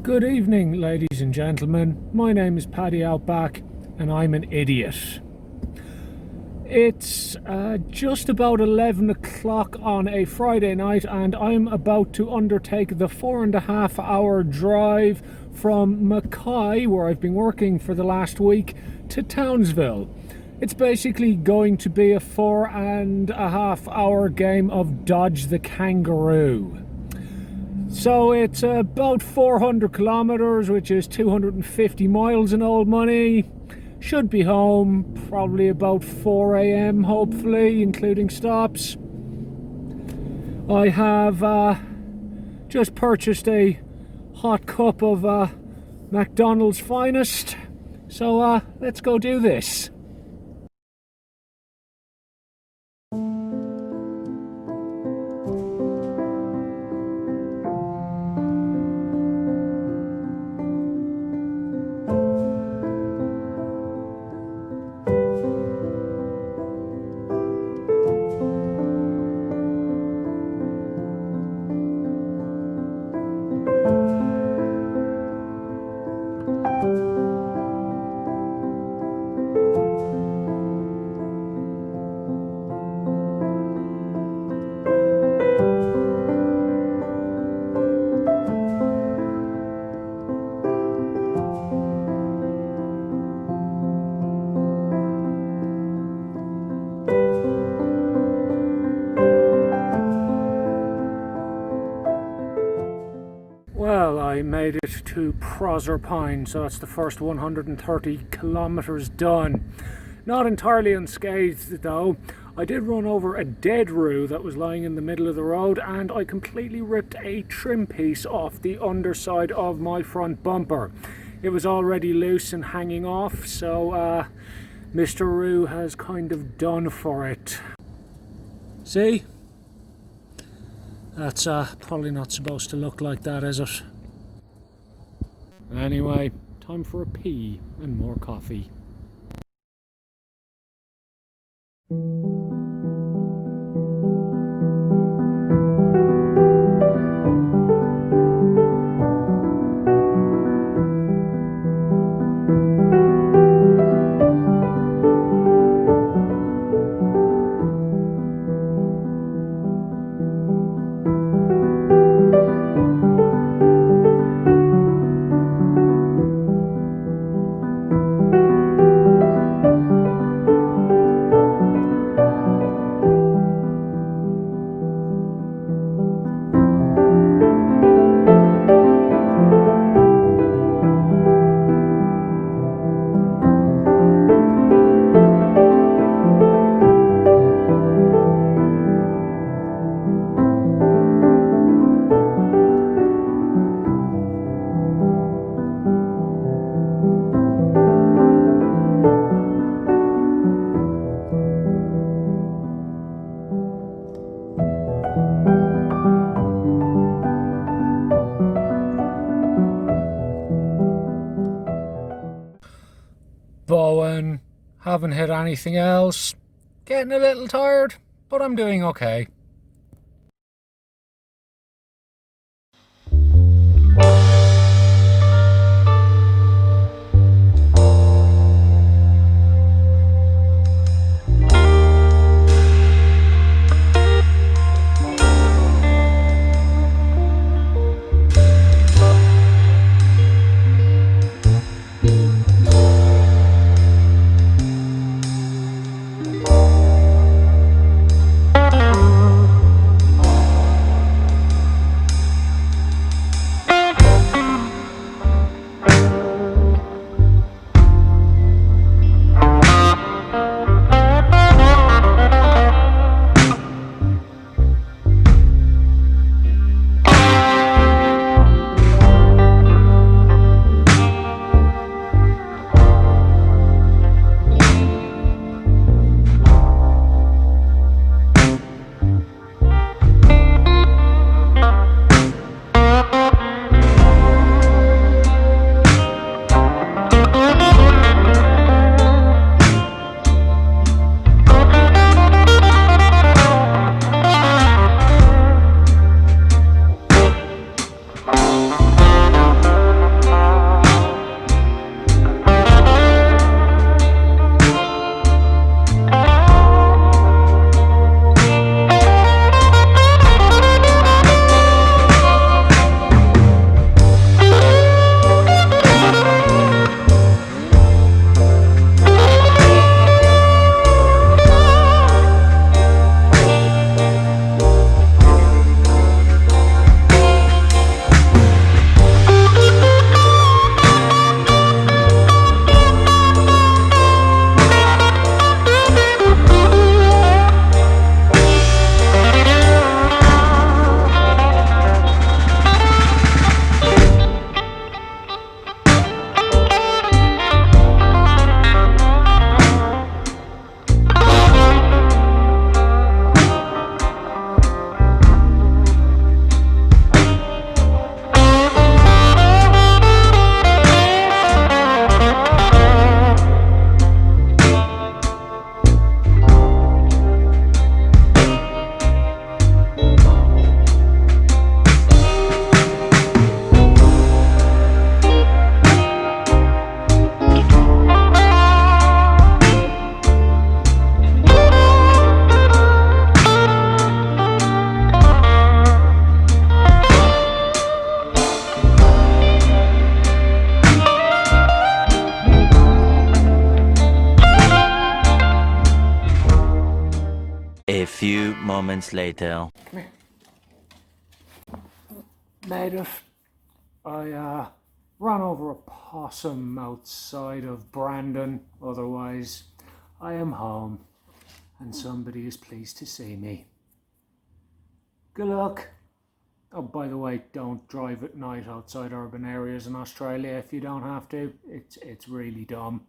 Good evening, ladies and gentlemen. My name is Paddy Outback, and I'm an idiot. It's just about 11 o'clock on a Friday night, and I'm about to undertake the 4.5-hour drive from Mackay, where I've been working for the last week, to Townsville. It's basically going to be a 4.5-hour game of Dodge the Kangaroo. So it's about 400 kilometers, which is 250 miles in old money. Should be home probably about 4 a.m, hopefully, including stops. I have just purchased a hot cup of McDonald's finest. So let's go do this. Well, I made it to Proserpine, so that's the first 130 kilometers done. Not entirely unscathed though. I did run over a dead roo that was lying in the middle of the road, and I completely ripped a trim piece off the underside of my front bumper. It was already loose and hanging off, so Mr. Roo has kind of done for it. See? That's probably not supposed to look like that, is it? Anyway, time for a pee and more coffee. Bowen, haven't hit anything else. Getting a little tired, but I'm doing okay. moments later. Come here. Made it. I ran over a possum outside of Brandon. Otherwise, I am home, and somebody is pleased to see me. Good luck. Oh, by the way, don't drive at night outside urban areas in Australia if you don't have to. It's really dumb.